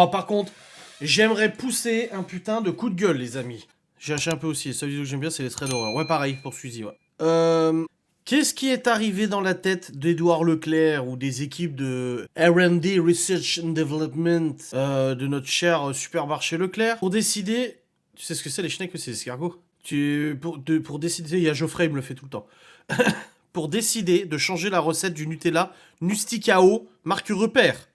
Oh, par contre, j'aimerais pousser un putain de coup de gueule, les amis. J'ai acheté un peu aussi. Celui que j'aime bien, c'est les traits d'horreur. Ouais, pareil, pour Suzy, ouais. Qu'est-ce qui est arrivé dans la tête d'Edouard Leclerc ou des équipes de R&D, Research and Development, de notre cher supermarché Leclerc, pour décider... Tu sais ce que c'est, les schnecks, c'est les escargots. Pour décider... Il y a Geoffrey, il me le fait tout le temps. Pour décider de changer la recette du Nutella Nusticao, marque repère.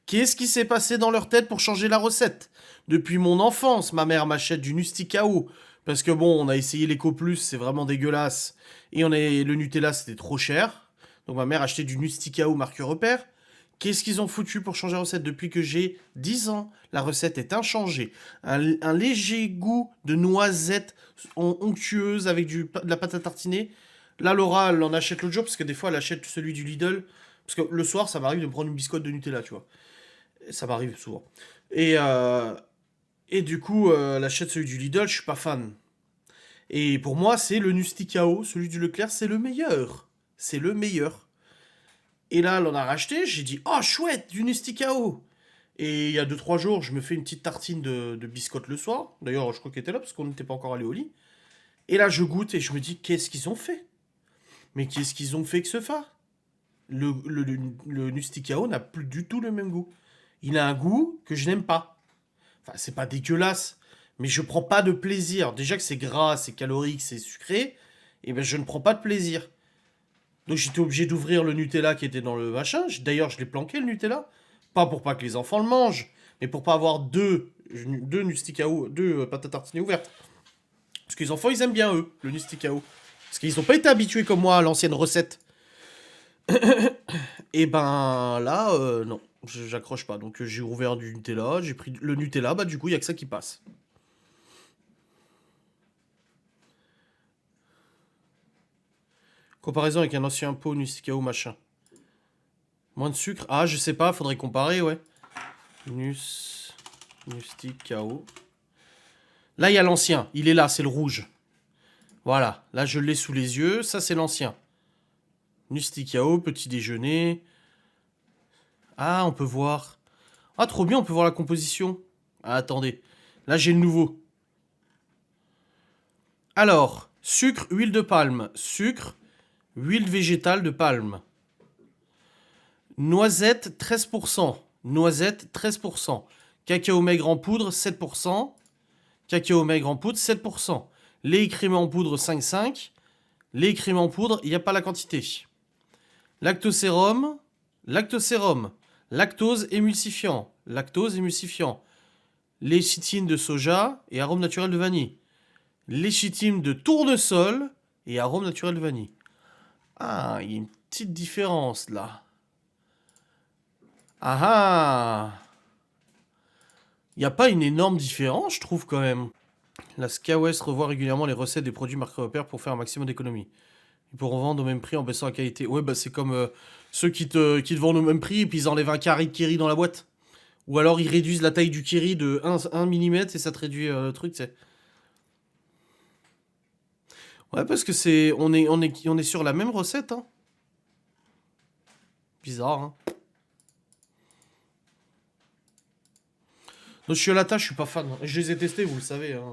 Qu'est-ce qui s'est passé dans leur tête pour changer la recette? Depuis mon enfance, ma mère m'achète du Nusticao. Parce que bon, on a essayé l'Eco Plus, c'est vraiment dégueulasse. Et le Nutella, c'était trop cher. Donc ma mère achetait du Nusticao marque repère. Qu'est-ce qu'ils ont foutu pour changer la recette? Depuis que j'ai 10 ans, la recette est inchangée. Un léger goût de noisette onctueuse avec de la pâte à tartiner. Là, Laura, elle en achète l'autre jour parce que des fois, elle achète celui du Lidl. Parce que le soir, ça m'arrive de me prendre une biscotte de Nutella, tu vois. Ça m'arrive souvent. Et, euh, et du coup, elle achète celui du Lidl, je suis pas fan. Et pour moi, c'est le Nusticao, celui du Leclerc, c'est le meilleur. C'est le meilleur. Et là, elle en a racheté, j'ai dit, oh chouette, du Nusticao. Et il y a 2-3 jours, je me fais une petite tartine de biscotte le soir. D'ailleurs, je crois qu'elle était là parce qu'on n'était pas encore allé au lit. Et là, je goûte et je me dis, qu'est-ce qu'ils ont fait? Mais qu'est-ce qu'ils ont fait que ce fa? Le Nusticao n'a plus du tout le même goût. Il a un goût que je n'aime pas. Enfin, c'est pas dégueulasse, mais je prends pas de plaisir. Déjà que c'est gras, c'est calorique, c'est sucré, et ben je ne prends pas de plaisir. Donc j'étais obligé d'ouvrir le Nutella qui était dans le machin. D'ailleurs, je l'ai planqué le Nutella. Pas pour pas que les enfants le mangent, mais pour pas avoir deux Nusticao, deux pâtes à tartiner ouvertes. Parce que les enfants, ils aiment bien eux, le Nusticao. Parce qu'ils n'ont pas été habitués comme moi à l'ancienne recette. Et ben là, non, j'accroche pas. Donc j'ai ouvert du Nutella, j'ai pris le Nutella, bah du coup, il y a que ça qui passe. Comparaison avec un ancien pot Nusticao machin. Moins de sucre. Ah, je sais pas, faudrait comparer, ouais. Nusticao. Là, il y a l'ancien. Il est là, c'est le rouge. Voilà. Là, je l'ai sous les yeux. Ça, c'est l'ancien. Nusticao, petit déjeuner. Ah, on peut voir. Ah, trop bien, on peut voir la composition. Ah, attendez. Là, j'ai le nouveau. Alors, sucre, huile de palme. Sucre, huile végétale de palme. Noisette, 13%. Noisette, 13%. Cacao maigre en poudre, 7%. Cacao maigre en poudre, 7%. Lait écrémé en poudre, 5,5. Lait écrémé en poudre, il n'y a pas la quantité. Lactosérum. Lactosérum. Lactose émulsifiant. Lactose émulsifiant. Léchithine de soja et arôme naturel de vanille. Léchithine de tournesol et arôme naturel de vanille. Ah, il y a une petite différence là. Ah ah! Il n'y a pas une énorme différence, je trouve, quand même. La SkyWest revoit régulièrement les recettes des produits marqués repères pour faire un maximum d'économies. Ils pourront vendre au même prix en baissant la qualité. Ouais, bah c'est comme ceux qui te vendent au même prix et puis ils enlèvent un carré de kiri dans la boîte. Ou alors ils réduisent la taille du kiri de 1 mm et ça te réduit le truc, tu sais. Ouais, parce que on est sur la même recette, hein. Bizarre, hein. Donc, Chiolata, je suis pas fan. Je les ai testés, vous le savez, hein.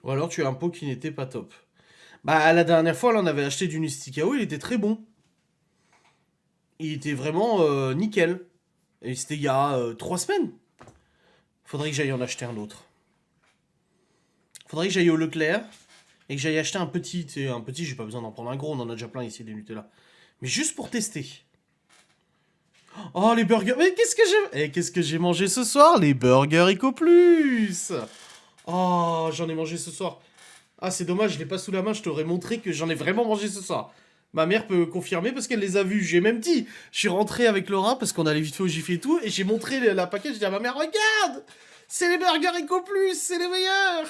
Ou alors tu as un pot qui n'était pas top. Bah, la dernière fois, là, on avait acheté du Nusticao, il était très bon. Il était vraiment nickel. Et c'était il y a 3 semaines. Faudrait que j'aille en acheter un autre. Faudrait que j'aille au Leclerc et que j'aille acheter un petit. Tu sais, un petit, j'ai pas besoin d'en prendre un gros, on en a déjà plein ici des Nutella. Mais juste pour tester. Oh, les burgers. Mais qu'est-ce que j'ai mangé ce soir? Les burgers Eco Plus. Oh, j'en ai mangé ce soir. Ah, c'est dommage, je l'ai pas sous la main, je t'aurais montré que j'en ai vraiment mangé ce soir. Ma mère peut confirmer parce qu'elle les a vus. J'ai même dit, je suis rentré avec Laura parce qu'on allait vite fait au Jiffy et tout, et j'ai montré la paquet, j'ai dit à ma mère, regarde, c'est les burgers Eco Plus, c'est les meilleurs.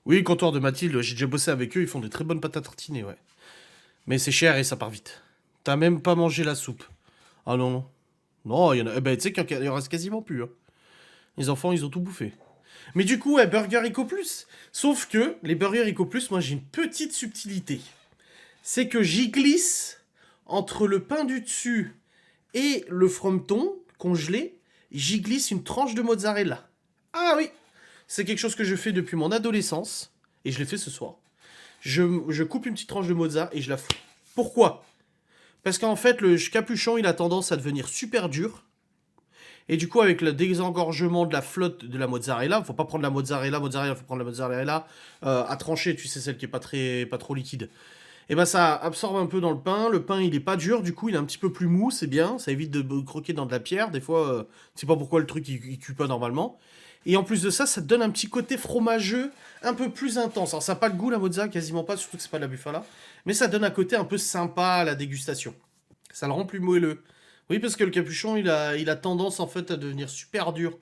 Oui, comptoir de Mathilde, j'ai déjà bossé avec eux, ils font des très bonnes pâtes à tartiner, ouais. Mais c'est cher et ça part vite. T'as même pas mangé la soupe. Ah non, non. Non, il y en a. Eh ben, tu sais qu'il y en reste quasiment plus, hein. Les enfants, ils ont tout bouffé. Mais du coup, ouais, Burger Eco Plus. Sauf que les Burger Eco Plus, moi j'ai une petite subtilité. C'est que j'y glisse entre le pain du dessus Et le frometon congelé, j'y glisse une tranche de mozzarella. Ah oui, c'est quelque chose que je fais depuis mon adolescence, et je l'ai fait ce soir. Je coupe une petite tranche de mozza et je la fous. Pourquoi? Parce qu'en fait, le capuchon, il a tendance à devenir super dur. Et du coup, avec le désengorgement de la flotte de la mozzarella, faut pas prendre la mozzarella, faut prendre la mozzarella à trancher, tu sais, celle qui est pas trop liquide. Et ben ça absorbe un peu dans le pain. Le pain, il est pas dur, du coup, il est un petit peu plus mou, c'est bien. Ça évite de croquer dans de la pierre. Des fois, je sais pas pourquoi le truc, il cuit pas normalement. Et en plus de ça, ça te donne un petit côté fromageux un peu plus intense. Alors ça n'a pas le goût, la mozza, quasiment pas, surtout que c'est pas de la bufala. Mais ça donne un côté un peu sympa à la dégustation. Ça le rend plus moelleux. Oui, parce que le capuchon, il a tendance en fait à devenir super dur,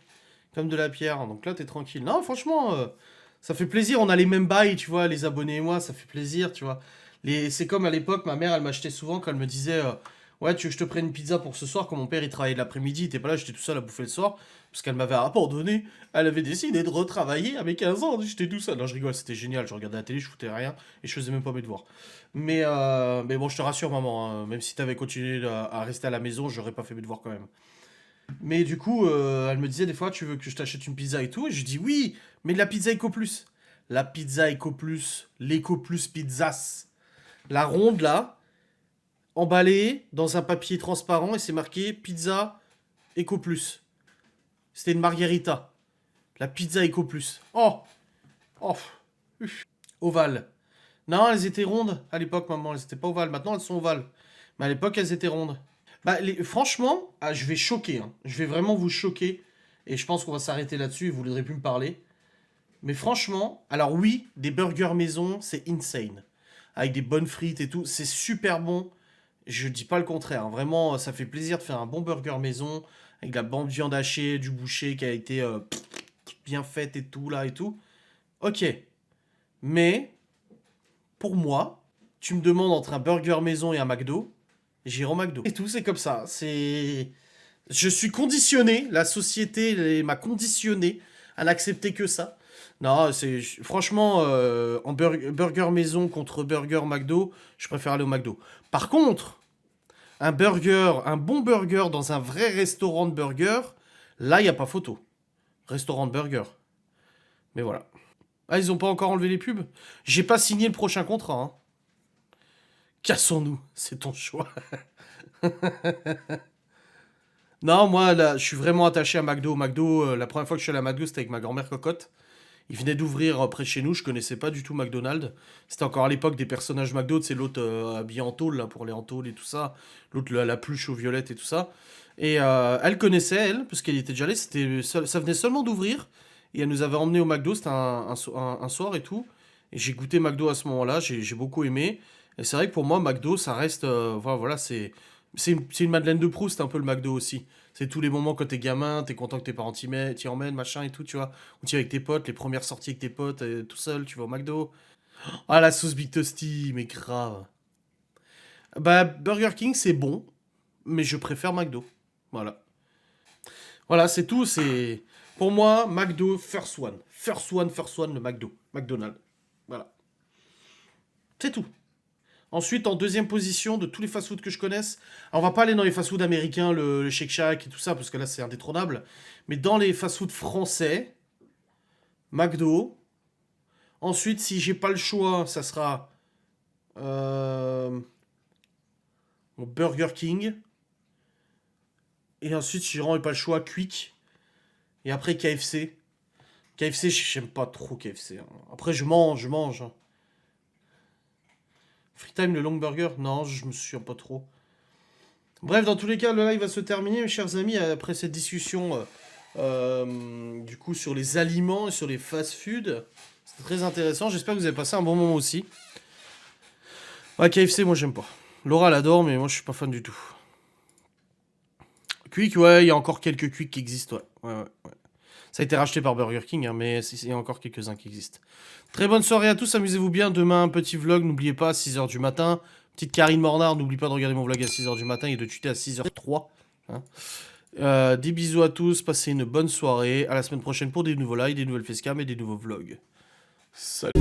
comme de la pierre. Donc là, t'es tranquille. Non, franchement, ça fait plaisir. On a les mêmes bails, tu vois, les abonnés et moi, ça fait plaisir, tu vois. C'est comme à l'époque, ma mère, elle m'achetait souvent quand elle me disait ouais, tu veux que je te prenne une pizza pour ce soir, quand mon père il travaillait l'après-midi, il était pas là, j'étais tout seul à bouffer le soir, parce qu'elle m'avait abandonné. Elle avait décidé de retravailler à mes 15 ans, j'étais tout seul. Non, je rigole, c'était génial, je regardais la télé, je foutais rien, et je faisais même pas mes devoirs. Mais bon, je te rassure, maman, hein, même si t'avais continué à rester à la maison, j'aurais pas fait mes devoirs quand même. Mais du coup, elle me disait des fois, tu veux que je t'achète une pizza et tout, et je dis oui, mais de la pizza Eco Plus. La pizza Eco Plus, l'Eco Plus Pizzas. La ronde là, emballée dans un papier transparent, et c'est marqué pizza Eco Plus. C'était une margherita. La pizza Eco Plus. Oh, oh, ovale. Non, elles étaient rondes à l'époque, maman. Elles étaient pas ovales. Maintenant, elles sont ovales. Mais à l'époque, elles étaient rondes. Bah, franchement, je vais choquer. Hein. Je vais vraiment vous choquer. Et je pense qu'on va s'arrêter là-dessus et vous ne voudrez plus me parler. Mais franchement, alors oui, des burgers maison, c'est insane. Avec des bonnes frites et tout, c'est super bon. Je dis pas le contraire. Hein. Vraiment, ça fait plaisir de faire un bon burger maison. Avec de la bonne viande hachée, du boucher qui a été bien faite et tout, là et tout. Ok. Mais, pour moi, tu me demandes entre un burger maison et un McDo, j'irai au McDo. Et tout, c'est comme ça. C'est... Je suis conditionné, la société m'a conditionné à n'accepter que ça. Non, c'est... Franchement, en burger maison contre burger McDo, je préfère aller au McDo. Par contre, un bon burger dans un vrai restaurant de burger, là, il n'y a pas photo. Restaurant de burger. Mais voilà. Ah, ils ont pas encore enlevé les pubs? J'ai pas signé le prochain contrat, hein. Cassons-nous, c'est ton choix. Non, moi, là, je suis vraiment attaché à McDo. McDo, la première fois que je suis allé à McDo, c'était avec ma grand-mère cocotte. Il venait d'ouvrir près de chez nous, je connaissais pas du tout McDonald's. C'était encore à l'époque des personnages McDo, c'est l'autre habillé en tôle, là, pour les en tôle et tout ça. L'autre, la pluche aux violettes et tout ça. Et elle connaissait, elle, parce qu'elle y était déjà allée. Ça venait seulement d'ouvrir. Et elle nous avait emmenés au McDo, c'était un soir et tout. Et j'ai goûté McDo à ce moment-là, j'ai beaucoup aimé. Et c'est vrai que pour moi, McDo, ça reste. Voilà, c'est une Madeleine de Proust, un peu le McDo aussi. C'est tous les moments quand t'es gamin, t'es content que tes parents t'y emmènent, machin et tout, tu vois. Ou t'y es avec tes potes, les premières sorties avec tes potes, tout seul, tu vas au McDo. Ah, la sauce Big Toasty, mais grave. Bah, Burger King, c'est bon, mais je préfère McDo. Voilà. Voilà, c'est tout, c'est... Pour moi, McDo, first one. First one, le McDo. McDonald's. Voilà. C'est tout. Ensuite, en deuxième position de tous les fast-food que je connaisse, alors on va pas aller dans les fast-food américains, le Shake Shack et tout ça, parce que là c'est indétrônable, mais dans les fast-food français, McDo. Ensuite, si j'ai pas le choix, ça sera euh, Burger King. Et ensuite, si j'ai vraiment pas le choix, Quick. Et après KFC. KFC, j'aime pas trop KFC. Hein. Après, je mange. Hein. Free Time, le long burger, non, je me souviens pas trop. Bref, dans tous les cas, le live va se terminer, mes chers amis, après cette discussion du coup sur les aliments et sur les fast-food. C'était très intéressant, j'espère que vous avez passé un bon moment aussi. Ouais, KFC, moi j'aime pas. Laura l'adore, mais moi je suis pas fan du tout. Quick, ouais, il y a encore quelques Quick qui existent, ouais. Ça a été racheté par Burger King, hein, mais il y a encore quelques-uns qui existent. Très bonne soirée à tous, amusez-vous bien. Demain, un petit vlog, n'oubliez pas, à 6h du matin. Petite Karine Mornard, n'oublie pas de regarder mon vlog à 6h du matin et de tweeter à 6h03. Hein. Des bisous à tous, passez une bonne soirée. À la semaine prochaine pour des nouveaux lives, des nouvelles facecam et des nouveaux vlogs. Salut.